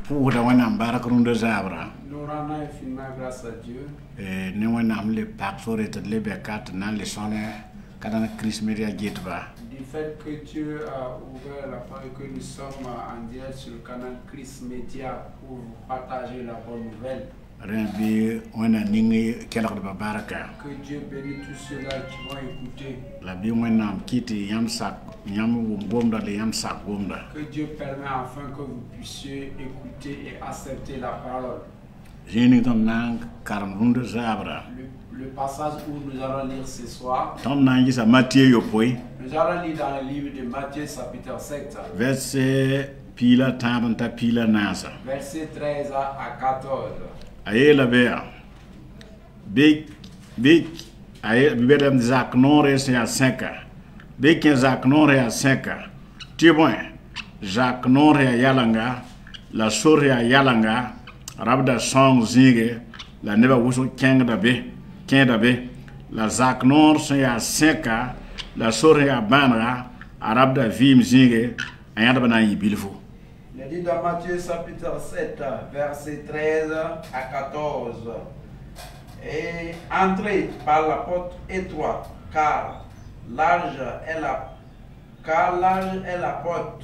pour la wana barak runde zabra Nous rendons infiniment grâce à Dieu. ne wana le pak sore te le bekat nan le sonne kadana Christ media jetba Du fait que Dieu a ouvert la porte et que nous sommes en direct sur le canal Christ Media pour partager la bonne nouvelle. Rembi wana ningi kelak de baraka Que Dieu bénisse tous ceux-là qui vont écouter. la bi wana kiti yam sak yam bomda le yam sak bomda Que Dieu permet enfin que vous puissiez écouter et accepter la parole. jeni ton nang karam runde zabra Le passage où nous allons lire ce soir, ton nangi sa Matthieu yo poi nous allons lire dans le livre de Matthieu chapitre 7, verset pila tabanta pila nasa versets 13 à 14. ayela bea big ay bibedam zak nore se a 5 big zak nore a 5 tibon zak nore a yalanga la sore a yalanga rabda song zige la neba wuso kengda be la zak nor se a 5 la sore a banra arabda vim zige ayada bana yibilfo. Il dit dans Matthieu chapitre 7, verset 13 à 14. Et entrez par la porte étroite, car large est la porte,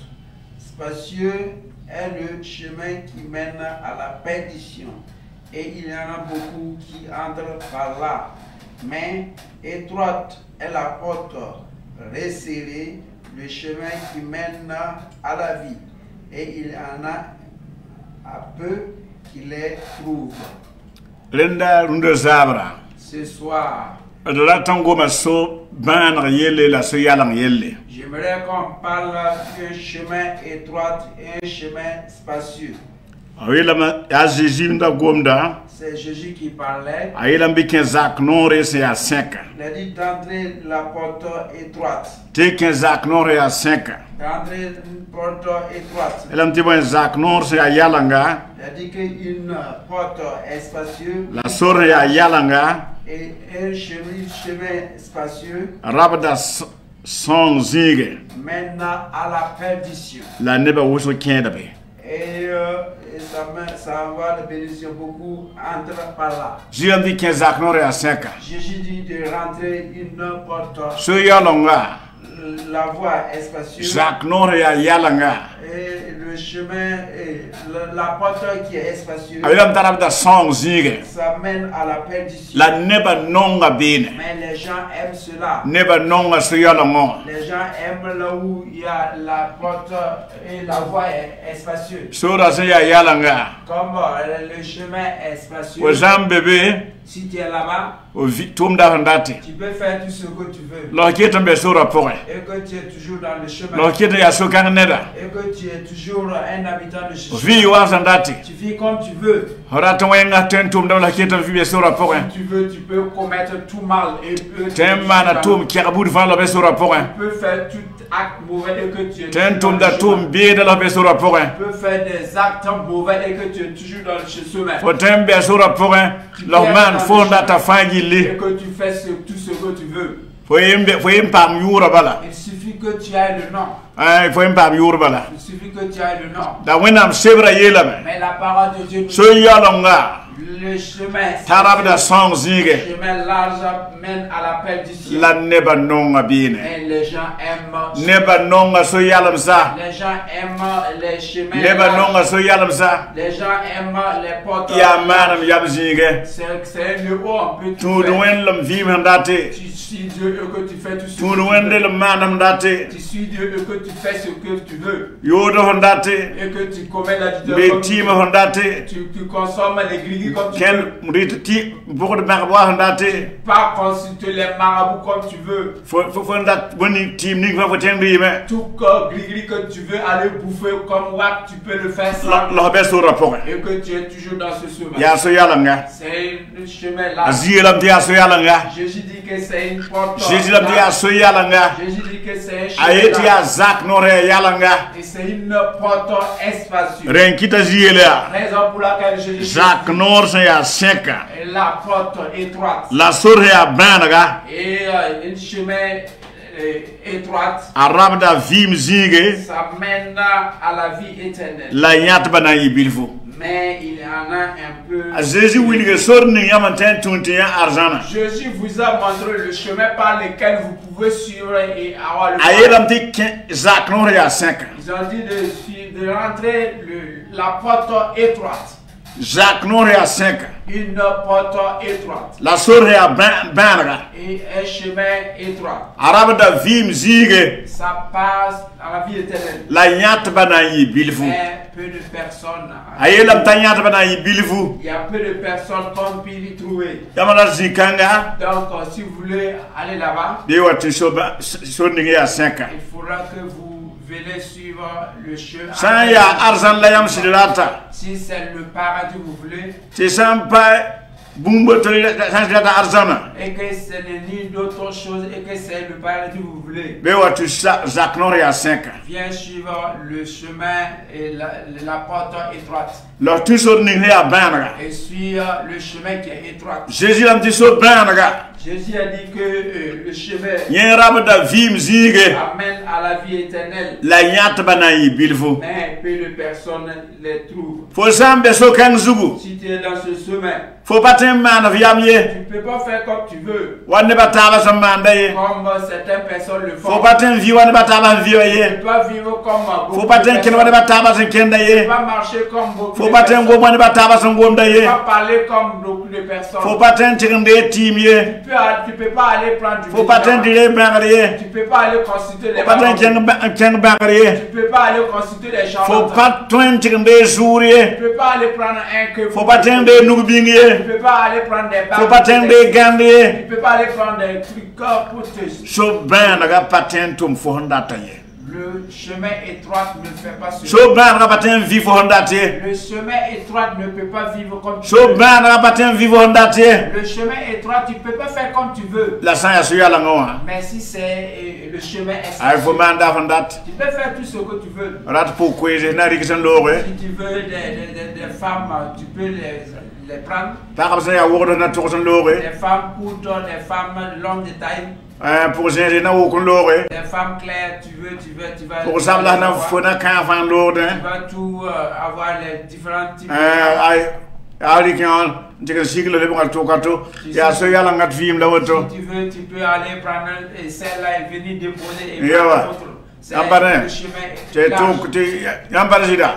spacieux est le chemin qui mène à la perdition. Et il y en a beaucoup qui entrent par là. Mais étroite est la porte, resserrée, le chemin qui mène à la vie. Et il y en a à peu qui les trouvent. Renda runde zabra Ce soir, la tango maso ban yelle la so yalang yelle j'aimerais qu'on parle d'un chemin étroit et un chemin spacieux. awela ma aziji nda gomda C'est Jésus qui parlait. ayela mbiken zak nore se a 5 Il a dit d'entrer la porte étroite. te ken zak nore a 5 D'entrer une porte étroite. elam tibon zak nore se a yalanga Il a dit qu'une porte est spacieuse la sore a yalanga et un chemin spacieux rabda song zige mène à la perdition. la neba wuso kenda be Et ça envoie de bénédiction, beaucoup entrent par là. jiam di ken zak nore a 5 Jésus dit de rentrer une porte. so yalanga La voie est spacieuse. zak nore a yalanga Et le chemin, et la porte qui est spacieuse, ayelam tarabda song zige ça mène à la perdition. la neba nonga bine Mais les gens aiment cela. neba nonga so yalango Les gens aiment là où il y a la porte et la voie est spacieuse. sura se ya yalanga Comme le chemin est spacieux, o bébé si tu es là-bas, o tumda handati tu peux faire tout ce que tu veux. lo kete be sura poe Et que tu es toujours dans le chemin. lo kete ya so kan neda Et que tu es toujours un habitant de ce o chemin. vi wa handati Tu vis comme tu veux. hora to wenga ten tumda la kete vi be sura poe Si tu veux, tu peux commettre tout mal. Et temma na tum kiabud fa lo be sura poe tu peux faire tout acte mauvais et que tu es ten toujours dans tumda le tum chemin. be de la be sura poe Tu peux faire des actes mauvais et que tu es toujours dans le chemin. o tembe sura poe lo man fonda ta fangi li Et que tu fais tout ce que tu veux. fo yim pam yura bala Il suffit que tu aies le nom. ay fo yim pam yura bala Il suffit que tu aies le nom. da wenam sebra yela me Mais la parole de Dieu nous so yalonga le chemin, tarabda song zige le chemin large mène à la perdition. la neba nonga bine Et les gens aiment. neba nonga so yalamsa Les gens aiment les chemins. neba larges. nonga so yalamsa Les gens aiment les portes. ya manam yab zige C'est un lieu où on peut tout tu faire. wen lam vim handate Tu suis Dieu et que tu fais tout ce tu que tu wen veux. del manam date Tu suis Dieu et que tu fais ce que tu veux. yodo handate Et que tu commets la be comme tu tima veux. handate Tu consommes les gris comme tu veux. ken mrit ti boko de marwa handate Pas consulter les marabouts comme tu veux. fo ndat boni tim ni fa fo tenri me Tout gris que tu veux aller bouffer comme WAP, tu peux le faire sans. lo be so rapport Et que tu es toujours dans ce chemin. ya so yalanga C'est un chemin là. azilam dia so yalanga Jésus dit que c'est une porte. jésus lam dia so yalanga Jésus dit que c'est un chemin ayeti là. ya zak nore yalanga Et c'est une porte spacieuse. renkita ziela Raison pour laquelle Jésus dit zak nor se ya 5 la porte étroite. la sore ya banaga Et un chemin étroite, Arab da vim zinge ça mène à la vie éternelle. la nyat bana yibilfo. Mais il y en a un peu. Jésus wilge sorni yamanten tuntiya arzana. Jésus vous a montré le chemin par lequel vous pouvez suivre et avoir le Ayelam ti Jacques non ya 5. Ils ont dit de rentrer la porte étroite. Jacques non ya 5. Une porte étroite. La sor ya banra. Et un chemin étroit. Arab da vim zinge Ça passe à la vie éternelle. la nyat bana yibilfo. Mais peu de personnes. Ayelam ta nyat bana yibilfo. Il y a peu de personnes qu'on peut y trouver. Yamana zikanga Donc, si vous voulez aller là-bas, de wati sorni ya 5. il faudra que vous venez suivre le chemin. Sans ya arzan la yam sidilata. Si c'est le paradis que vous voulez, C'est sympa, bumbo to la arzana. et que ce n'est ni d'autre chose, et que c'est le paradis que vous voulez, Be watu Jacques non ya 5. viens suivre le chemin et la porte étroite. Lo tu sorni ya banra. Et suivre le chemin qui est étroit. Jésus lam ti so banra. Jésus a dit que le chemin Yen rab da vim zinge amène à la vie éternelle. la nyat bana yibilfo. Mais peu de personnes les trouvent. Fo sambe so kan zugu. Si tu es dans ce chemin, Fo patem man viamye. tu ne peux pas faire comme tu veux. Wanne bataba so mandaye. Comme certaines personnes le font. Fo patem vi wanne bataba Tu viaye. ne peux pas vivre comme beaucoup Fo de patem ken wanne personnes. bataba so Tu ne kendaye. peux pas marcher comme beaucoup Fo de patem personnes. go wanne bataba so Tu ne ngomdaye. peux pas parler comme beaucoup de personnes. Fo patem tirnde timye. Tu peux pas aller prendre du Fo patem médicament. dire banriye. Tu peux pas aller consulter les Fo patem malades. ken banriye. Tu peux pas aller consulter les Fo charlatans. patem tirnde Tu souriye. peux pas aller prendre un que Fo patem de Tu nugubingiye. peux pas aller prendre des Fo bagues. patem de gandiye. Tu peux pas aller prendre des trucs pour te... So banra patem tum fo hondataye. Le chemin étroit ne fait pas ce. So banra patem vi fo hondataye. Le chemin étroit ne peut pas vivre comme tu So veux. banra patem vi fo hondataye. Le chemin étroit, tu peux pas faire comme tu veux. La sang ya so yala ngawa. Mais si c'est le chemin Ay fo espacieux, manda fondat. tu peux faire tout ce que tu veux. Rat pour kweze na rikisen lore. Si tu veux des femmes, tu peux les prendre. Ta kabsa ya wodo na tokosen lore. Des femmes courtes, des femmes de longue de taille, Pour gérer na wokon lore. des femmes claires, tu vas. Pour sabla na fona kan fan lore. Tu vas tout avoir les différents types. Ay ali kan tika siglo le bonga tokato. Ya so yala ngat film la woto. Si tu veux, tu peux aller prendre celle-là et venir déposer et Yeah, prendre ouais. l'autre. C'est Yambane. le chemin Te large. to te yambare sida.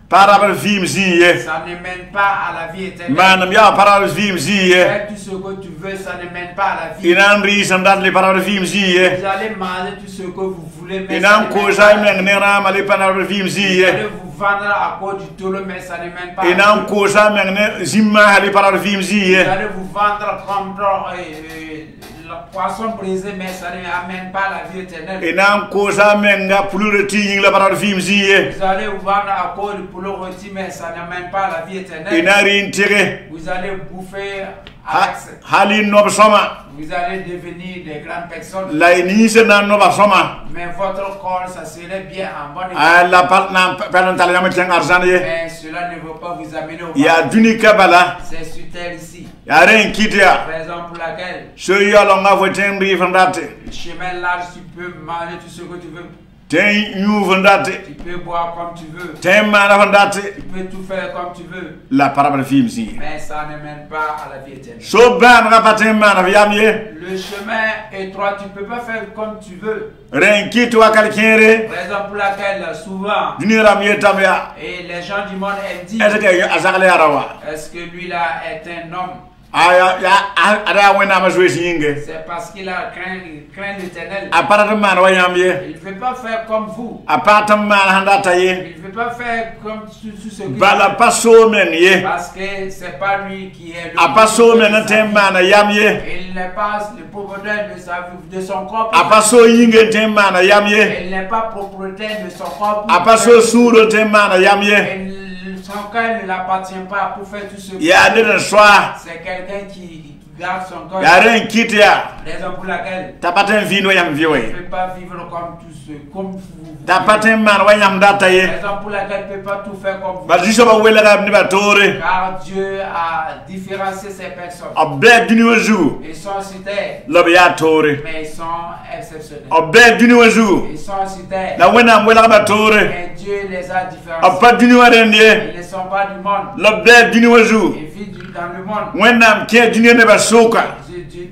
Parabal film ziye. Ça ne mène pas à la vie éternelle. Manam ya parabal film ziye. Fais tout ce que tu veux, ça ne mène pas à la vie. Inan ri sandat le parabal film ziye. Vous allez manger tout ce que vous voulez, mais ça Inan ne ko mène sai pas. meng ne rama le parabal film Vous ziye. allez vous vendre à cause du taureau, mais ça ne mène pas à la Inan vie. ko sa meng ne zimma hali parabal film Vous ziye. allez vous vendre comme le poisson brisé, mais ça ne amène pas à la vie éternelle. Inan ko sa meng nga pulure ti la parabal film ziye. Vous allez vous vendre à cause du poulet rôti, mais ça n'amène pas à la vie éternelle. Inari intire. Vous allez bouffer avec ça. Hali nob soma. Vous allez devenir des grandes personnes. La ni se na noba soma. Mais votre corps, ça serait bien en bonne état. La part na parental yam tiang arsan ye. Mais cela ne va pas vous amener au Ya paradis. duni kabala. C'est sur terre ici. Ya ren kitia. Raison pour laquelle So yalo nga fo ten ri fandate. le chemin large, tu peux manger tout ce que tu veux. Ten yu fandate. Tu peux boire comme tu veux. Ten mana fandate. Tu peux tout faire comme tu veux. La parabole film si. Mais ça ne mène pas à la vie éternelle. So ban rapaten mana yamye. Le chemin étroit, tu ne peux pas faire comme tu veux. Ren kitwa kalkere. Raison pour laquelle souvent, Duni ramye tamya. et les gens du monde aiment dire, Est-ce que azakle arawa? est-ce que lui-là est un homme? Aya ya ada wena ma jouer singe. C'est parce qu'il a craint l'éternel. Aparata man wa yamye. Il ne veut pas faire comme vous. Aparata man handata ye. Il ne veut pas faire comme tout ce que Bala paso men ye. parce que c'est pas lui qui est le Apaso men propriétaire de sa ten vie. mana yamye. Il n'est pas le propriétaire de sa vie, de son corps. Apaso yinge ten mana yamye. Il n'est pas propriétaire de son corps. Apaso suro ten mana yamye. Son cœur ne l'appartient pas pour faire tout ce que Ya de soir. c'est quelqu'un qui garde son cœur. Ya ren kit ya. Raison pour laquelle Ta patin vino yam tu viwe. ne peux pas vivre comme tous ceux, comme vous. Ta patin man wa yam data ye. Raison pour laquelle tu ne peux pas tout faire comme vous. Ba jiso ba wela ga ni ba tore. Car Dieu a différencié ces personnes. Obbe duni wazu. Ils sont sur terre, Lobe ya tore. mais ils sont exceptionnels. Obbe duni wazu. Ils sont sur terre, Na wena wela ga ba tore. mais Dieu les a différenciés. Abba duni warendie. Ils ne sont pas du monde. Lobe duni wazu. Ils vivent dans le monde. Wena ke duni ne ba soka.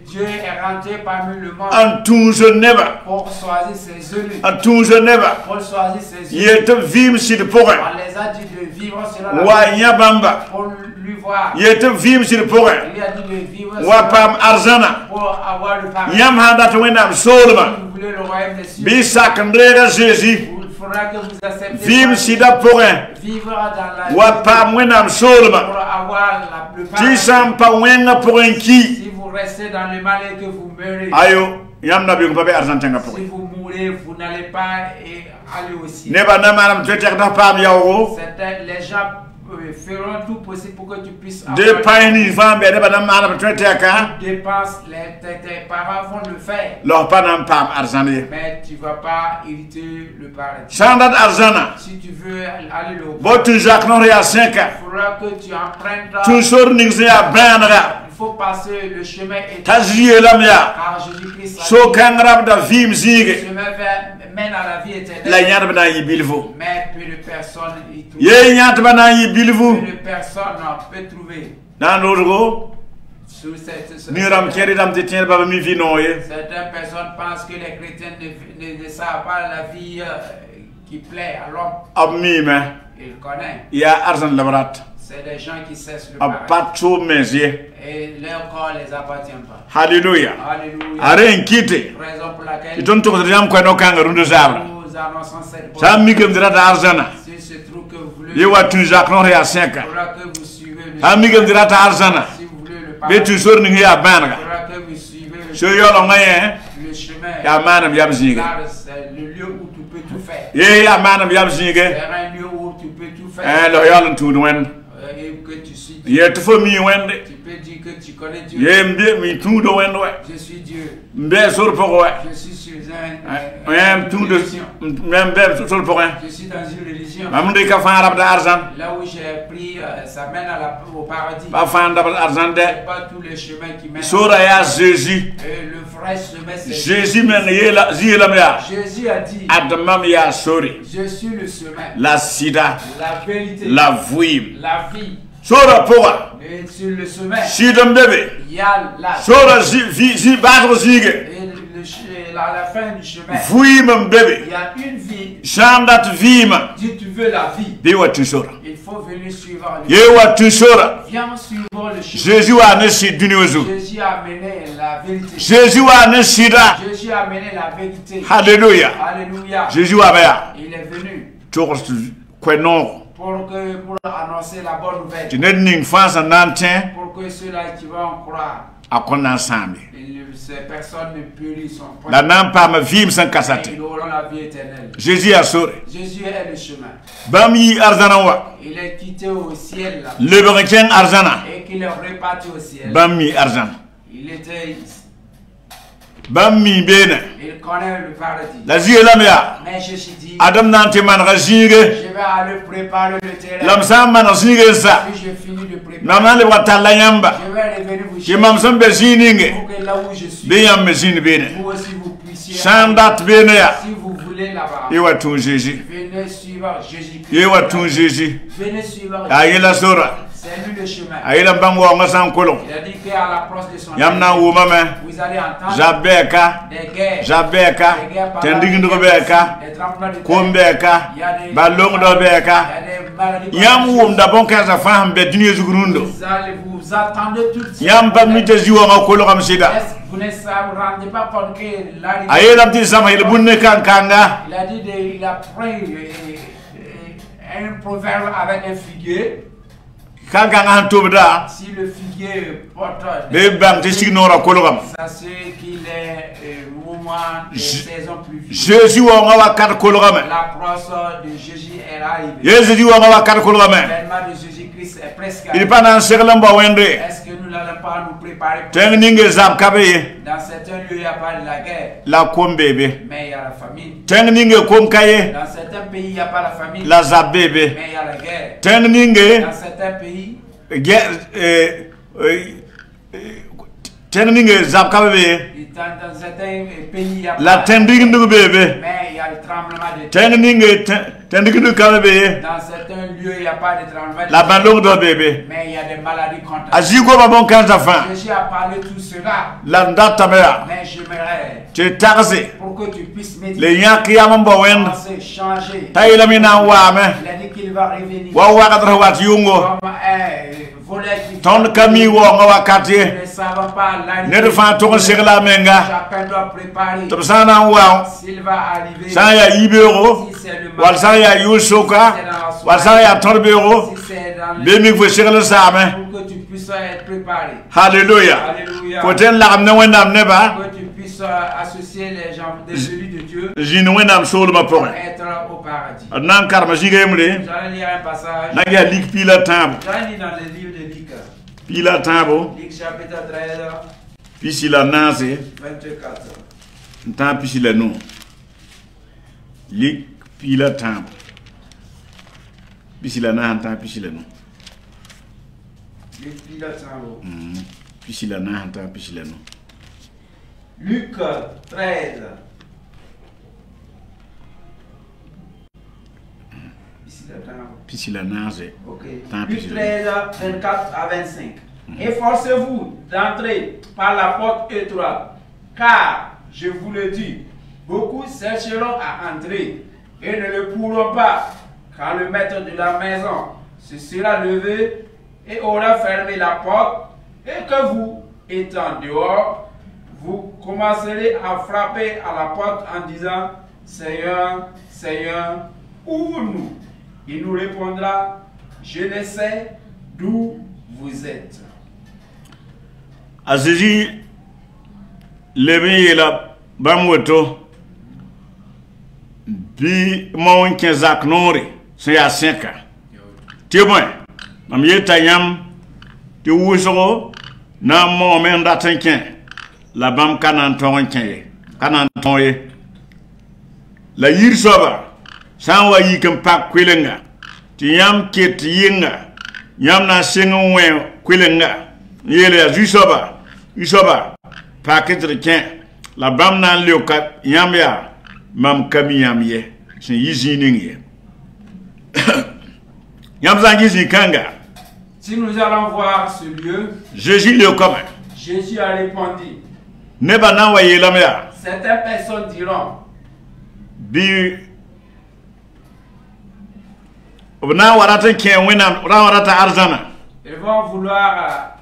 Dieu est rentré parmi le monde Antunzo neba. pour choisir ses élus. Antunzo neba. Pour choisir ses élus. Yete vim sid poga. On les a dit de vivre selon la Wa vérité nyabamba. pour lui voir. Yete vim sid poga. Il a dit de vivre Wa pam selon arzana. pour avoir le paradis. Yam handa to wena solma. Si vous voulez le royaume des cieux, Bi sakandrega Jésus. il faudra que vous acceptez Vim sida poga. vivre dans la Wa pam wena solma. pour avoir le paradis. Tisam pa wenga porenki. Si vous restez dans le mal et que vous meurez, Ayo yam nabi ko pabe arzantenga poga. si vous mourrez, vous n'allez pas aller au ciel. Neba na manam twetek da pam yawo. Les gens feront tout possible pour que tu puisses De paini fambe neba na manam tweteka. dépenses, tes parents vont le faire, Lo panam pam arzani. mais tu ne vas pas hériter le paradis. Sandat arzana. Si tu veux aller au Bo tu Jacques non ya 5 il faudra que tu empruntes. tu sor ning ya banra. Il faut passer le chemin étroit. Taziye lam ya. Car Jésus-Christ a So dit, kangrab da vim le zige. chemin mène à la vie éternelle. La nyar bana yibilvo. Mais peu de personnes y trouvent. Ye nyat bana yibilvo. Peu de personnes peuvent trouver. Na logo Sur cette, ni ram keri dam te tien baba mi vino ye. certaines personnes pensent que les chrétiens ne savent pas la vie qui plaît à l'homme. Ab mi me Ils connaissent. ya arzan labrat. C'est des gens qui cessent le Ab paradis. patso mezie. Et leur corps ne les appartient pas. Hallelujah. Alléluia. Are nkite. Raison pour laquelle Iton to ko yam ko no kanga rundu zabra. nous annonçons cette Sa mi gem dira da arzana. Si se trouve que vous voulez, Ye wa tu Jacques non ya 5. il faudra que vous suivez le Sa mi gem dira ta arzana. Si vous voulez le Be paradis, tu sor ning ya il banra. faudra que vous suivez So yolo ngaye. le chemin. Ya manam yam zige. Car c'est le lieu où tu peux tout faire. Ye ya manam yam zige. C'est un lieu où tu peux tout faire. Lo yolo tu wen. Et que tu suis Dieu. Ye to fo mi wende. Tu peux dire que tu connais Dieu. Ye mbe mi tu do wende we. Je suis Dieu. Mbe sor poko we. Je suis sur Yam tu une do religion. mbe sor poko. Je suis dans une religion. Mam de ka fa arab da arzan. Là où j'ai pris, ça mène au paradis. Ba fa da arzan de. C'est pas tous les chemins qui mènent. Sora ya Jésus. Et le vrai chemin, c'est Jésus men ye la zilam ya. Jésus a dit, Adamam ya sori. je suis le chemin, La sida. la vérité, La vuim. la vie. Sora poa. Et sur le chemin, Sidam bebe. il y a la Sora zi batro zige. et la fin du chemin. Vuim bebe. Il y a une vie. Shandat vima. Si tu veux la vie, Be what tu sora. il faut venir suivre le Ye what tu sora. Viens suivre le chemin. Jésus wa ne si duniozu. Jésus a amené la vérité. Jésus wa ne sida. Jésus a amené la vérité. Hallelujah. Alléluia. Jésus wa ba. Il est venu Tokos kwenon. pour annoncer la bonne nouvelle. Tu ne ning fansa nantin. Pour que ceux-là qui vont croire, Akona sambi. ces personnes ne périssent pas. La nampa ma vim san kasate. Ils auront la vie éternelle. Jésus a sori. Jésus est le chemin. Bam yi arzana wa. Il est quitté au ciel là, Leberekeng arzana. et qu'il est reparti au ciel. Bam mi arzana. Il était, Bam mi bene. il connaît le paradis. La zielam ya. Mais Jésus dit, Adam nante man razige. je vais aller préparer le terrain. Lam sam man razige sa. Puis je finis de préparer. Namale watala yamba. Je vais revenir vous Ki chercher mam sam be zininge. pour que là où je suis, Be yam me zin bene. vous aussi vous puissiez. Sandat bene ya. Si vous voulez là-bas, Ye watun Jésus. venez suivre Jésus-Christ. Ye watun Jésus. Venez suivre Ayela sora. C'est lui le chemin. Ayela bango ngasan kolon. Il a dit qu'à l'approche de son Yam na arrivée, wuma me. vous allez entendre Jabeka. des guerres, Jabeka. Tendingindo beka. des tremblements de terre, Kombeka. il y a des Balong do beka. il y a des maladies. Yam wum da bon kaza faham be dunia zugurundo. Vous attendez tout ça. Yam ba mi te ziwa nga kolo kam sida. Vous ne vous rendez pas compte que l'arrivée. Ayela ti sama ile bunne kankanga. Il a dit il a pris un proverbe avec un figuier. Kankanga han tobda. Si le figuier porte Be bam te signora kolo kam. ça c'est qu'il est moment des saisons pluvieuses. Jésus wa nga wa kat kolo kam. L'approche de Jésus est arrivée. Jésus wa nga wa kat kolo kam. L'avènement de Jésus-Christ est presque Il arrivé. pas nan seklam ba wende. Est-ce que nous n'allons pas nous préparer pour Teng ninge zab kabe. dans certains lieux, il n'y a pas de la guerre, La kom bebe. mais il y a la famine. Teng ninge kom kaye. Dans certains pays, il n'y a pas la famine, La zab bebe. mais il y a la guerre. Teng ninge Dans certains pays, teng ninge zab kabe. dans certains pays, il n'y a pas La tending ndu bebe. mais il y a le tremblement de terre. Teng ninge tending ndu kabe. Dans certains lieux, il n'y a pas de tremblement de La terre, bandong do bebe. mais il y a des maladies contagieuses. Azigo ba bon kanza fa. Jésus a parlé tout cela, La ndata mea. mais j'aimerais Te taxi. pour que tu puisses Le méditer, yak yambo wen. penser, changer. Tayla mina wa me. Il a dit qu'il va revenir Wa wa kadra wat yungo. comme un volet qui Ton kami wo nga wakati. nous ne savons pas Ne de l'arrivée. fa to segla menga. Chacun doit préparer. To sana wa. S'il va arriver, Sa ya ibero. si c'est le Wal sa ya yusoka. Wal sa ya torbero. si c'est dans Be mi fo segla sa me. pour que tu puisses être préparé. Hallelujah. Alléluia. Foten la amne wendam ne ba. Pour que tu puisses associer les gens de celui de Dieu Jin wendam sol ma pour pore. être au paradis. Nan karma jigemle. J'allais lire un passage. Na ya lik pila tambo. J'allais lire dans le livre de Luc. Pila tambo. Luc chapitre 13, Pisila nase. 24. Nta pisila no. Lik pila tambo. Pisila na nta pisila no. Luc, Luc, Pisila na nta pisila no. Luc 13. Pisila nase. Ok. Tant Luc pis, 13, 24 à 25. Efforcez-vous d'entrer par la porte étroite, car, je vous le dis, beaucoup chercheront à entrer et ne le pourront pas, car le maître de la maison se sera levé et aura fermé la porte, et que vous, étant dehors, vous commencerez à frapper à la porte en disant, Seigneur, Seigneur, ouvre-nous. Il nous répondra, je ne sais d'où vous êtes. Azizi lebe la bamwoto. Bi mon kenzak nori. Se ya 5 ans. Ti bon. Mam yeta yam ti wuso na mo men datenken. La bam kanan ton ken. Kanan ton ye. La yir soba. San wa yi kan pak kwelenga. Ti yam ket yinga. Yam na sengu wen kwelenga. Yele ya jusoba. Usoba. Paket de ken. La bam nan lioka yam ya. Mam kami yam ye. Sen yizi ning ye. Yam zan yizi kanga. Si nous allons voir ce lieu, Jésus lioka. Jésus a répondu, Neba nan wa ye lam ya. certaines personnes diront, Bi na warata ken wena warata arzana. ils vont vouloir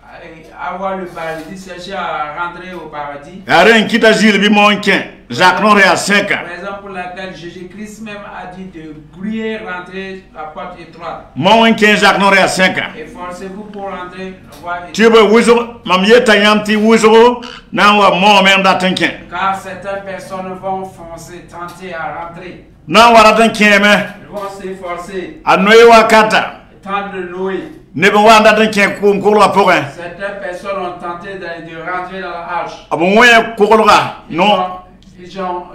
avoir le paradis, chercher à rentrer au paradis. Aren kita zil bi mon ken. Jacques non ya 5 ans. Raison pour laquelle Jésus-Christ même a dit de crier rentrer la porte étroite. Mon ken Jacques non ya 5 ans. Efforcez-vous pour rentrer la voie étroite. Tibe wuzo mam yeta yam ti wuzo na wa mo men daten ken. Car certaines personnes vont foncer, tenter à rentrer. Na warata ken me. Ils vont s'efforcer, Anoye wakata. tenter de louer. Neba wanda daten ken ko ko la porin. Certaines personnes ont tenté de rentrer dans la hache. Abon we ko ko ga. Non. Ils ont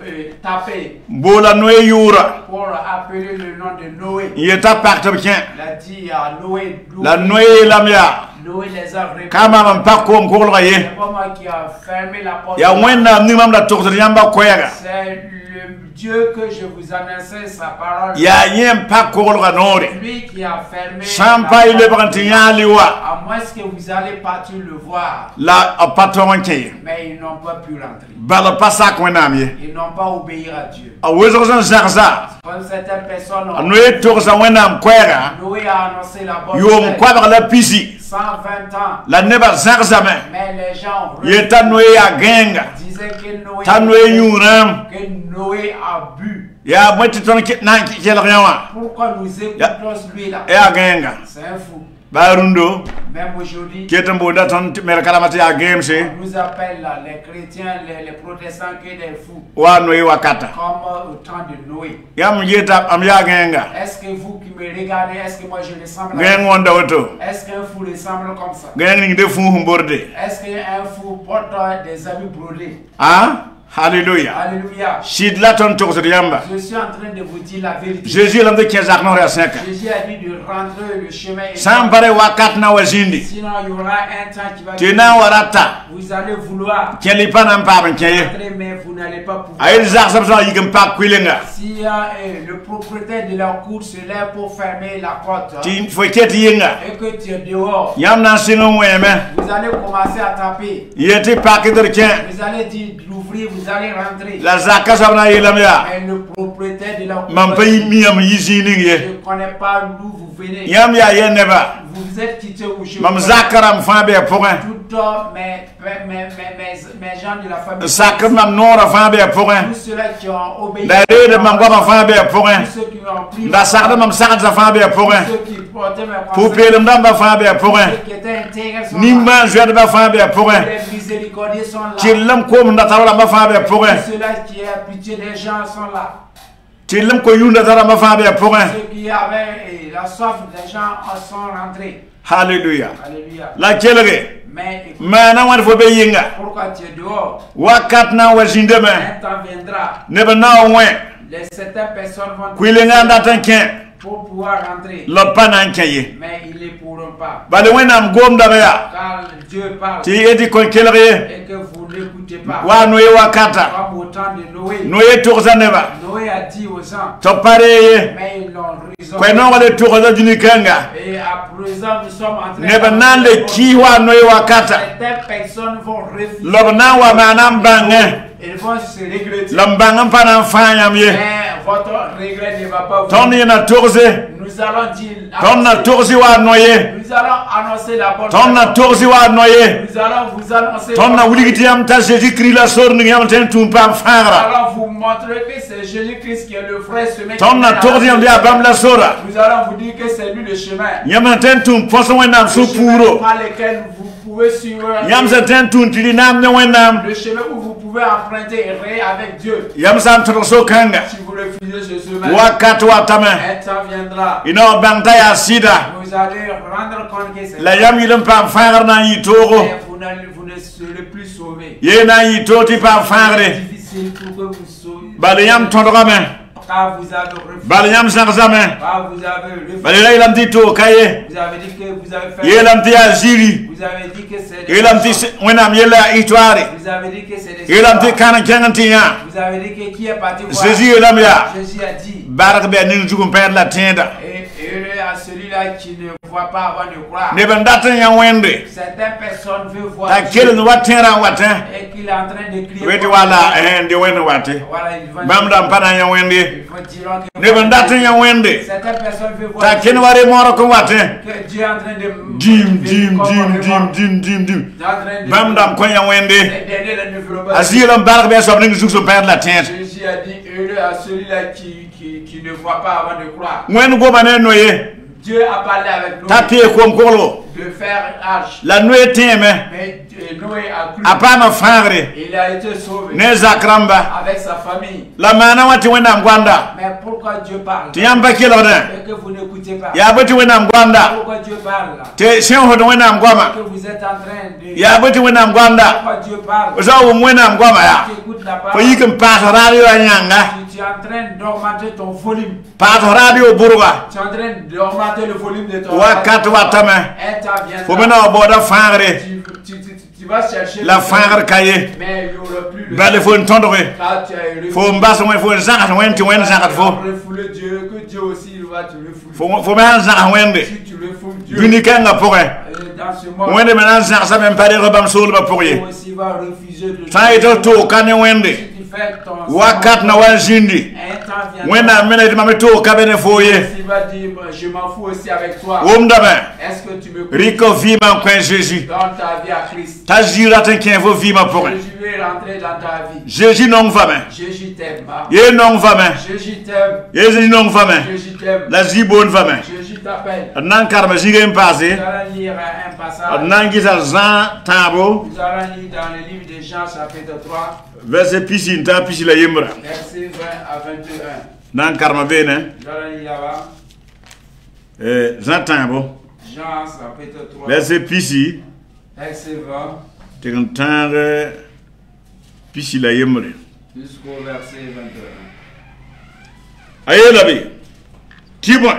tapé Bola noye yura. pour appeler le nom de Noé. Yeta pacte ken. Il a dit à Noé, La noye lamya. Noé les a répondu. Kama man pa ko ga ye. C'est pas moi qui a fermé la porte. Ya wena ni mam da tokto yamba koyaga. C'est le Dieu que je vous annonçais sa parole. Ya yem pa ko ga nore. Lui qui a fermé Sampa ile branti yali wa. à moins que vous allez partir le voir. La patron ken. Mais ils n'ont pas pu rentrer. Bala pasa ko namye. Ils n'ont pas obéi à Dieu. A wezo zan zarza. Comme certaines personnes ont... Anoye toksa wena koyaga. Noé a annoncé la bonne Yo nouvelle. mkwaba la pisi. 120 ans. La neba zarza me. Mais les gens Yeta noye ya genga. disaient que Noé, Ta noye yuram. que Noé a bu. Ya mweti ton na kelriwa. Pourquoi nous écoutons celui-là? Ya genga. C'est un fou. Barundo. Même aujourd'hui, Qui est un beau daton, mais calamité à game, c'est. on nous appelle les chrétiens, les protestants que des fous, Wa Noé Wakata. comme au temps de Noé. Yam Yeta Amya Genga. Est-ce que vous qui me regardez, est-ce que moi je ressemble à Gang Wanda Auto. Est-ce qu'un fou ressemble comme ça? Gang de fou Humborde. Est-ce qu'un fou porte des habits brodés? Ah? Hallelujah. Alléluia. Shidlaton Toxo Yamba. Je suis en train de vous dire la vérité. Jésus l'a dit qu'il y a un cinq. Jésus a dit de rentrer le chemin. Sans parler Wakat na wazindi. Sinon, il y aura un temps qui va Tina warata. vous allez vouloir Qui n'est pas un pas qui est. rentrer, mais vous n'allez pas pouvoir. Aïe, Zach Samson, il ne pas quillinga. Si le propriétaire de la cour se lève pour fermer la porte Il faut qu'il y ait. et que tu es dehors, Yam nan singon weme. vous allez commencer à taper. Il était paquet de tien. Vous allez dire d'ouvrir, vous allez rentrer. La zaka sabna yelamya. Mais le propriétaire de la cour, Mampai miam yizini je ye. ne connais pas d'où vous venez. Yam ya yeneba. Vous vous êtes quitté où je Mam zakaram fambe point. Toutes mes gens de la famille. Sakam mam nora fambe point. Tous ceux-là qui ont obéi. Da de mam goma fambe point. Tous ceux qui ont pris. Da sakda mam sakad za fambe point. Tous ceux qui portaient mes Pour conseils. pelum damba fambe point. Ceux qui étaient intègres sont là. Nimma jwad ba fambe point. Les miséricordieux sont là. Tilam kom ndatawla ba fambe point. Tous ceux-là qui ont pitié des gens sont là. Tilam ko yunda dara ma fambe point. Ceux qui avaient la soif des gens sont rentrés. Hallelujah. Alléluia. La kelere. Mais écoute, Mana wan fo be yinga. pourquoi tu es dehors? Wakat na wazindeme. Un temps viendra. Neba na onwe. Certaines personnes vont Kwilenga ndatan ken. pour pouvoir rentrer. Lopanan keye. Mais ils ne pourront pas. Bale wenam gom dara. Car Dieu parle Ti edi kon kelere. et que vous n'écoutez pas. Wa noye wakata. Comme au temps de Noé. Noye tourza neba. Noé a dit aux gens, To pareye. mais ils l'ont Kwe raisonné. no wale tourza junikanga. Et à présent, nous sommes en train Neba nande ki wa noye wakata. Certaines personnes vont refuser. Lobna wa manam bange. Ils vont se regretter. Lambangam panan fanyam ye. Mais votre regret ne va pas vous. Ton yena tourze. Nous allons dire. Ton na tourzi wa noye. Nous allons annoncer la bonne Ton na nouvelle. tourzi wa noye. Nous allons vous annoncer. Ton na wuligi yam ta Jésus Christ la sor ni yam ten tumpa Nous fangra. allons vous montrer que c'est Jésus-Christ qui est le vrai chemin. Ton na tourzi yam dia bam la sora. Nous allons vous dire que c'est lui le chemin. Yam ten tum poso wenam Le su chemin puro. par lequel vous pouvez suivre. Yam sa ten tum tili nam ne wenam. Le chemin où vous pouvez emprunter et ré avec Dieu. Yam sam troso kanga. Si vous refusez ce chemin, Wakat wa tame. un temps viendra. Ino bangta ya sida. Vous allez rendre compte que c'est La yam yilam pam fangra na yitoro. mais vous ne serez plus sauvés. Ye na yitoti pam C'est fangre. difficile pour que vous soyez. Bale yam tondogame. Car vous avez refusé. Bale yam sangzame. Car vous avez refusé. Bale la yilam tito kaye. Vous avez dit que vous avez fait. Yelam ti aziri. Vous avez dit que c'est des Yelam ti wenam yela itware. Vous avez dit que c'est des Yelam ti histoires. kanan kenganti ya. Vous avez dit que qui est parti voir. Jésus yelam ya. Jésus a dit. Barak be nin jugum père la tienda. Et heureux à celui-là qui ne voit pas avant de croire. Ne ben datan ya wende. Certaines personnes veulent voir Ta Dieu kelen watera watin. et qu'il est en train de crier. Weti pour wala Dieu. de wende wate. Voilà, ils vont Bam dam pana ya wende. ils vont dire que Ne ben datan ya wende. certaines personnes veulent Ta voir Dieu, ken ware moro ko watin. que Dieu est en train de Dim. Bam dam ko ya wende. Les derniers ne veulent pas. Azilam barak be so nin jugum père la tienda. Jésus a dit heureux à celui-là qui ne voit pas avant de croire. Wen go manen noye. Dieu a parlé avec nous Ta pie ko mkolo. de faire arche. La noye teme. Mais Noé a cru. Apama fangre. Il a été sauvé Ne zakramba. avec sa famille. La mana wati wenam gwanda. Mais pourquoi Dieu parle Ti yamba kelordan. et que vous n'écoutez pas? Ya bati wenam gwanda. Pourquoi Dieu parle Te shen hodo wenam gwama. que vous êtes en train de... Ya bati wenam gwanda. Pourquoi Dieu parle? Oza wo wenam gwama ya. Tu écoutes la Fo parole. yikem pat radio anyanga. Tu es en train d'augmenter ton volume. Pat radio buruga. Tu es en train d'augmenter le volume de ton Wakat watame. Un temps Fo viendra. mena boda fangre. Tu vas chercher La le fangre kaye. mais il n'y aura plus le Bale fo ntondore. car tu as refoulé. Fo mbas wen fo zangat wen ti wen zangat fo. Refoulé Dieu, que Dieu aussi il va te refouler. Fo men zangat wende. Si tu refoules Dieu, Junikanga pourrait. dans ce monde, Wende menan zangat sa même pas de rebam soul ba pourrier. Dieu aussi va refuser de Sa ito to kane wende. Si tu fais ton Wakat na wanjindi. un temps viendra. Wena mena di mame to kabene foye. Il va dire, je m'en fous aussi avec toi. Womdame. Est-ce que tu me connais Rico vima kwen Jésus. dans ta vie à Christ? Ta jira ten ken vo vima pourrait. Jésus est rentré dans ta vie. Jésus non vame. Jésus t'aime. Ye non vame. Jésus t'aime. Jésus non vame. Jésus t'aime. La zibon vame. Jésus t'appelle. nan karma jigem passé Nous allons lire un passage. nan gisa Jean tabo Nous allons lire dans le livre de Jean chapitre 3, verset pisi nta pisi la yembra versets 20 à 21. nan karma bene Nous allons lire là-bas. Jean tabo Jean chapitre 3, verset pisi verset 20 tegen tare pisi la yembre jusqu'au verset 21. ayela bi tibon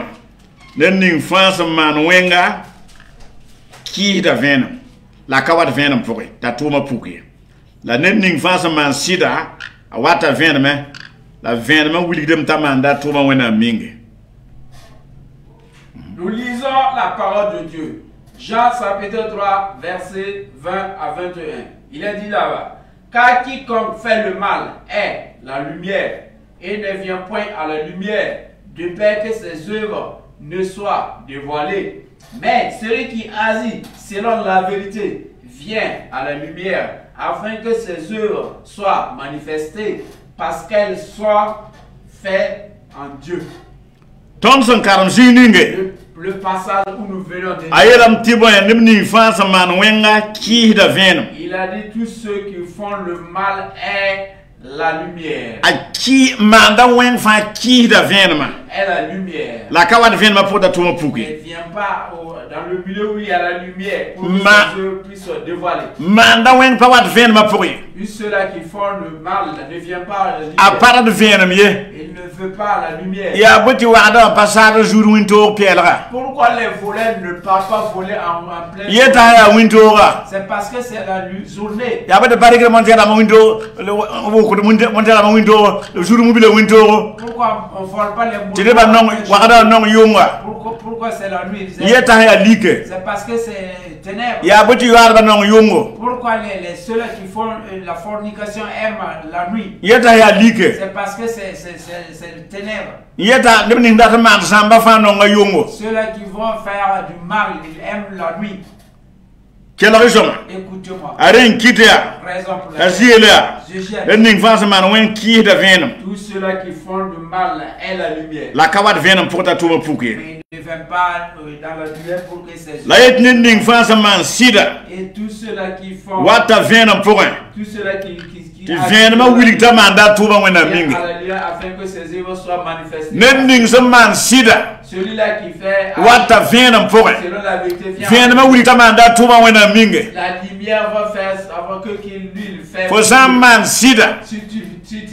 nen ning France man wenga ki da venam la kawat venam pokoi ta tuma puki la nen ning France man sida awata venam la venam wuli dem tamanda tuma wena mingi. Nous lisons la parole de Dieu. Jean chapitre 3, verset 20 à 21. Il est dit là-bas, car quiconque fait le mal est la lumière et ne vient point à la lumière de peur que ses œuvres ne soient dévoilées. Mais celui qui agit selon la vérité vient à la lumière afin que ses œuvres soient manifestées parce qu'elles soient faites en Dieu. Thomson karam zininge Le passage où nous venons de ayelam tibon nim ning France man wenga ki da venam il a dit tous ceux qui font le mal est la lumière. aki manda wen fa ki da venam Est la lumière. la kawat venam pour da tuma Ne puki vient pas dans le milieu où il y a la lumière pour que Ma- ses œuvres puissent se dévoiler. manda wen pa wat venam puki Puis ceux-là qui font le mal ne viennent pas à la lumière. a para de venam ye Il ne veut pas la lumière. ya boti wada passade jour winto pelra Pourquoi les voleurs ne partent pas voler en plein yeta ya winto ga C'est parce que c'est la journée. ya bade barike monte da winto wo ko monte da winto jour mobile winto Pourquoi on ne vole pas les moutons? tide ba non wada non yunga Pourquoi c'est la nuit? yeta ya like C'est parce que c'est ténèbres. ya boti wada non yungo Pourquoi ceux qui font la fornication aiment la nuit? yeta ya like C'est parce que c'est le ténèbre. yeta de ni ndata man samba fa non yungo Ceux-là qui vont faire du mal, ils aiment la nuit. quelle raison Écoutez-moi. aren kitia Raison pour laquelle asiela je jette ning France man wen ki da venam tous ceux-là qui font le mal est la lumière. la kawat venam pour ta tuma puki Mais ils ne viennent pas dans la lumière pour que ces la yet ning France man sida et tous ceux-là qui font wata venam pour tous ceux-là qui ti venam wuli tamanda tuma wena viennent mingi à la lumière afin que ces œuvres soient manifestées. nen ning man sida Celui-là qui fait wata venam pour selon la vérité vient. venam wuli tamanda tuma wena mingi La lumière va faire avant que lui il fait. ko man sida Si tu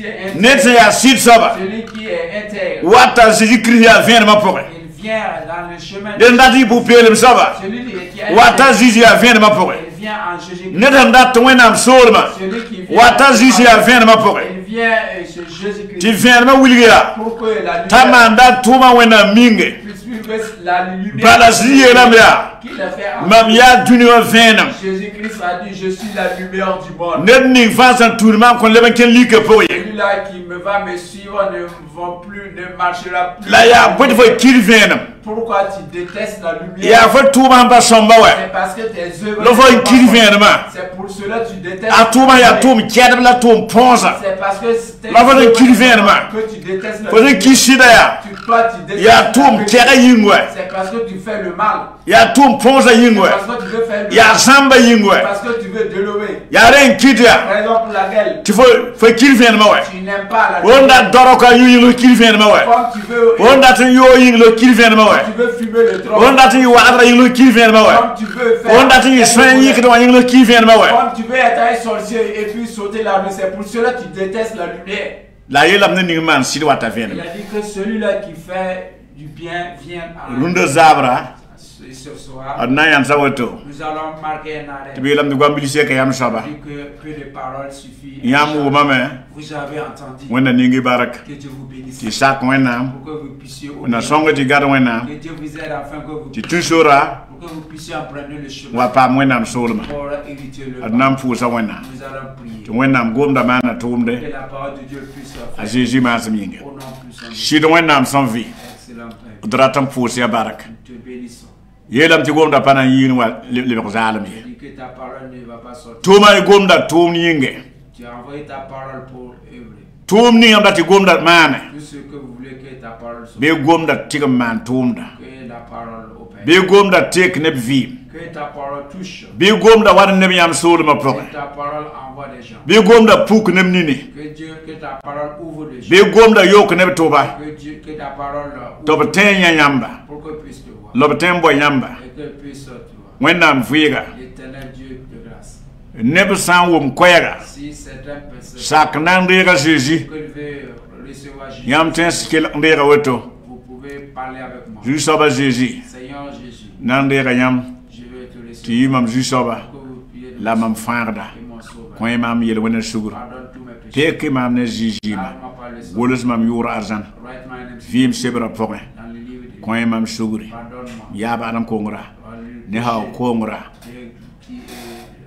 es intègre, net ya sid saba celui qui est intègre, wata Jésus Christ ya venam pour il vient dans le chemin. den dati bu pelem saba Celui qui est wata Jésus ya venam pour il vient en Jésus-Christ. net ndat wenam solma Celui qui vient wata Jésus ya venam pour il vient chez Jésus-Christ. ti venam wuli ya Pour que la lumière tamanda tuma wena mingi puisse vivre la lumière bala ziye lamya qu'il a fait en mam ya dunio venam Jésus-Christ a dit je suis la lumière du monde. net ning fasan tourment kon leben ken like pour ye Celui-là qui va me suivre ne marchera plus. la ya bodi fo kiri venam Pourquoi tu détestes la lumière? ya fo tuma ba somba we C'est parce que tes œuvres. lo fo kiri venam C'est pour cela que tu détestes. a tuma ya tum kedam la tum ponza C'est parce que tes La voix de œuvres kiri venam que tu détestes la fo de lumière. kishida ya Toi, tu détestes ya la tum lumière. kera yingwe C'est parce que tu fais le mal. ya tum ponza yingwe Parce que tu veux faire le ya mal. samba yingwe Parce que tu veux délover. ya ren kidia Raison pour laquelle ti fo kiri venam we tu n'aimes pas la lumière. wonda doroka yingo kiri venam we Comme tu veux. wonda tin yo yingo kiri venam we Tu veux fumer le tronc. wonda tin wa adra yingo kiri venam we Comme tu veux faire. wonda tin swen yikdo yingo kiri venam we Comme tu veux être un sorcier et puis sauter la nuit. C'est pour cela que tu détestes la lumière. la yelam ne ning man sid wata Il venam a dit que celui-là qui fait du bien vient à runda zabra ce soir. adna yan sawato Nous allons marquer un arrêt. tibi lam de gwambili se kayam saba Dit que les paroles suffisent. yam wo mame Vous avez entendu. wona ningi barak Que Dieu vous bénisse. ti sak wenam Pour que vous puissiez na obéir. songo ti gad wenam Que Dieu vous aide afin que vous, ti tusura pour que vous puissiez emprunter le chemin wa pam wenam solma pour hériter le adnam pusa wenam Nous allons prier. ti wenam gomda mana tumde Que la parole de Dieu puisse a faire Jésus masam yinga au nom puissant de sid wenam sans vie excellent Père. dratam pusa barak Nous te bénissons. yelam ti gomda pana yin wa le ko zalam ye Dis que ta parole ne va pas sortir. tuma gomda tum yinge Tu as envoyé ta parole pour œuvrer. tum ni am dati gomda mana Tout ce que vous voulez que ta parole soit. be gomda tigam man tumda Que la parole au Père. Bi gom da tek ne vi. Que ta parole touche. Bi gom da wan ne yam soul ma pro. Que ta parole envoie des gens. Bi gom da puk ne nini. Que ta parole ouvre les gens. Bi gom da yok ne toba. Que ta parole To beten yamba. pour que puisse te voir. Lo beten boy yamba. Et que puisse te voir. Wendam viga. L'éternel Dieu de grâce. Ne san wum koyega. Si certaines personnes Sak nan rega Jésus. que veut recevoir Jésus, Yam ten skill ndega weto. vous pouvez parler avec moi. Ju soba Jésus. Seigneur Jésus, Nan rega yam. je veux te recevoir. Ti mam ju soba. Que vous priez de La mam farda. et mon sauveur. Koy mam yel wona sugur. Pardonne tous mes péchés. Teki mam ne Jésus ma. Parle-moi par le sang. Wolos mam yura arzan. Write my name Vim sebra pogne. dans le livre de Koy mam suguri. Pardonne-moi. Yaba adam kongra. Dans le Ne ha kongra. qui est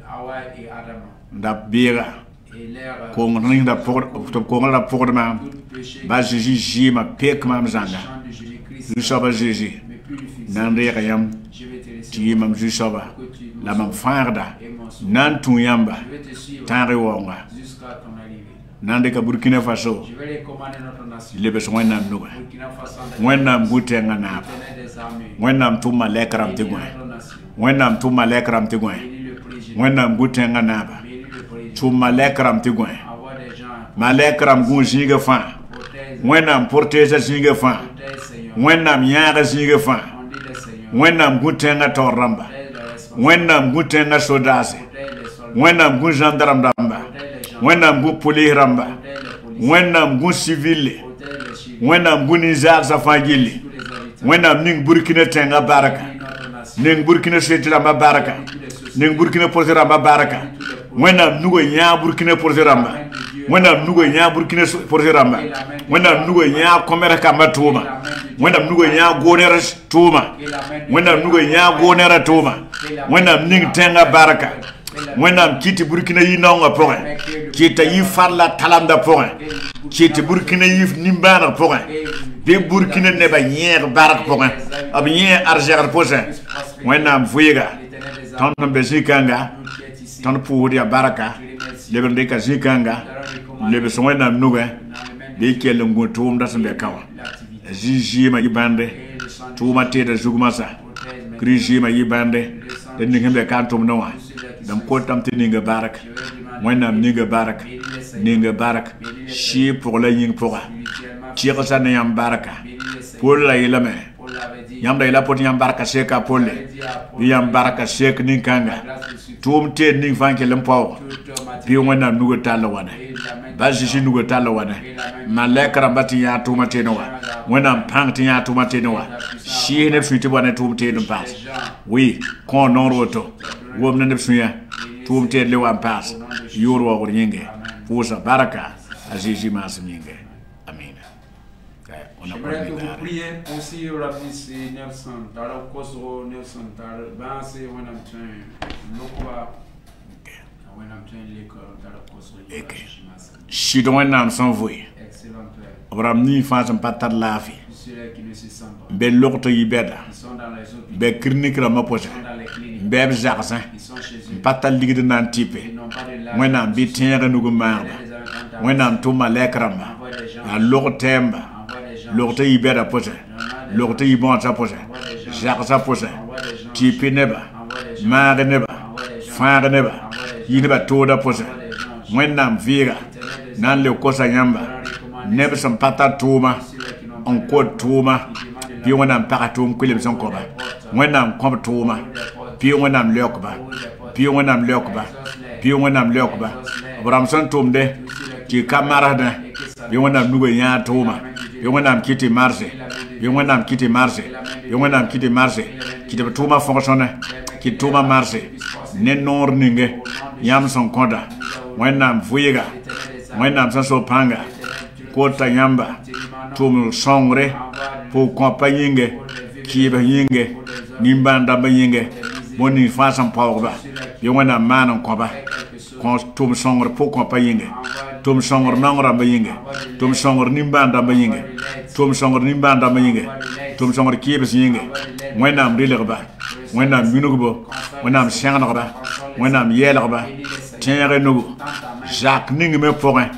Hawa et Adam. Da biga. Et l'air Kongra da pogr to kongra da pogr mam. tout péché. Ba Jésus jima pek mam zanga. Chant de Jésus-Christ. Ju soba Jésus. Me purifie. Nan rega yam. Je vais te recevoir. Ti mam ju soba. Que tu me La mam farda. et mon sauveur. Nan tu yamba. Je vais te suivre Tare wonga. jusqu'à ton arrivée. Nan de ka Burkina Faso. Je vais recommander notre nation. Lebes wennam nuga. Burkina Faso. Wennam gutenga na. L'éternel des armées. Wennam tuma lekram Bénis tigwe. notre nation. Wennam tuma lekram tigwe. Bénis le président. Wennam gutenga na ba. Bénis le président. Tuma lekram tigwe. Envoie des gens. Malekram gun zinga fa. Protège. Wennam porteza zinga fa. Protège, Seigneur. Wennam yaga zinga fa. On dit le Seigneur. Wennam gutenga toramba. Protège les responsables. Wennam gutenga sodase. Protège les soldats. Wennam gun gendarme damba. Protège les gens. Wennam gun police ramba. Protège les policiers. Wennam gun civil. Protège les civils. Wennam gun izak safagili. Tous les habitants. Wennam ning Burkina tenga baraka. Bénis notre nation. Ning Burkina setiramba baraka. Ning Burkina porteramba baraka. Wennam nugo nya Burkina porteramba. Wennam nugo nya Burkina porteramba. Wennam nugo nya komera kamba tuma. Wennam nugo nya gonera tuma. Wennam nugo nya gonera tuma. Wennam ning tenga baraka. Wennam kiti Burkina yi nonga poe. Kita yi farla talanda poe. Kiti Burkina yi nimbana poe. Be Burkina ne ba nyer barak poe. Ab nyer arger poe. Wennam fuiga. Ton bezikanga. Ton puudi ya baraka. Leben de ka zikanga. Lebe so wennam nuga. De kele ngotum da sembe kawa. Jiji ma ibande. Tuma tede zugmasa. Kriji ma ibande. De ningbe kantum noa. Dam ko tam te ninga barak. Wennam ninga barak. Ninga barak. Shi pour la ying pourra. Tire sa ne yam baraka. Pour la ilame. Yam da ila pot yam baraka seka polle. Yam baraka sek ninkanga. Tum te ning fanke lempo. Pi wennam nugo talla wana. Bazi shi nugo talla wana. Malekra bati ya tuma te noa. Wennam pang te ya tuma te noa. Shi ne fiti wana tum te dum pass. Oui, kon non roto. Wom na nepsuya tum te le wan pass. Yoro wa yinge. Pusa baraka azizi mas yinge. Amen. J'aimerais que vous priez aussi au rabbi Nelson, dans le Kosovo Nelson, dans le Bansi, when I'm trying, Lokwa, when I'm trying l'école, dans le Kosovo. Si don wennam son vui. Excellent Père. Abram ni façam patat lafi. Ceux qui ne se sentent pas. Be lokto yibeda. Ils sont dans les hôpitaux. Be kirnikra maposa. Ils sont dans les cliniques. Be zaksa. Ils sont chez eux. Patal ligde nan tipe. Ils n'ont pas de l'argent. Wennam bi tenga nugo marba. Wennam tuma lekramba. Envoie des gens. A loktemba. Envoie des gens. Lokto yibeda posa. Lokto yibon sa posa. Zaksa posa. Tipe neba. Mare neba. Fare neba. Yineba toda posa. Wennam viga. Nan le kosa yamba. Neba sam pata tuma. On ko tuma. Pi wennam pakatum kulem son koba. Wennam kom tuma. Pi wennam lekba. Pi wennam lekba. Pi wennam lekba. Abram son tumde. Ti kamarada. Pi wennam nugo nya tuma. Pi wennam kiti marse. Pi wennam kiti marse. Pi wennam kiti marse. Kiti tuma fonctionne. Kiti tuma marse. Ne nor ninge. Yam son konda. Wennam fuiga. Wennam son so panga. Kota yamba. Tum songre. Po kompa yinge. Kiba yinge. Nimbanda ba yinge. Boni façam pawba. Yo wennam manan komba. Kon tum songre po kompa yinge. Tum songre nangora ba yinge. Tum songre nimbanda ba yinge. Tum songre nimbanda ba yinge. Tum songre kiba yinge. Wennam rilgba. Wennam yunugbo. Wennam shangrba. Wennam yelgba. Tienre nugo. Jacques ning me pourrin.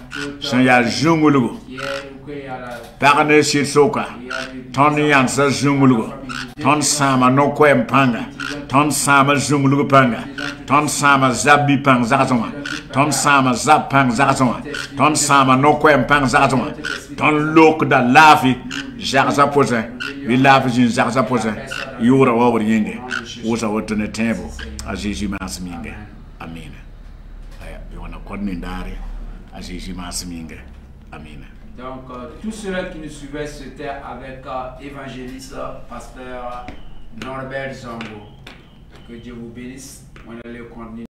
San ya jungulugo. Parne sit soka. ton yansa zungulugo ton sama no kwem panga ton sama zungulugo panga ton sama zabi pang zakatoma ton sama zap pang zakatoma ton sama no kwem pang zakatoma ton lok da lafi zakza posa vi lafi jin zakza posa yura wa yenge wosa wotone tembo a Jésus masminge amen aya yona kodni ndare a Jésus masminge amen. Donc, tous ceux-là qui nous suivaient, c'était avec évangéliste, pasteur Norbert Zongo. Que Dieu vous bénisse. On allait continuer.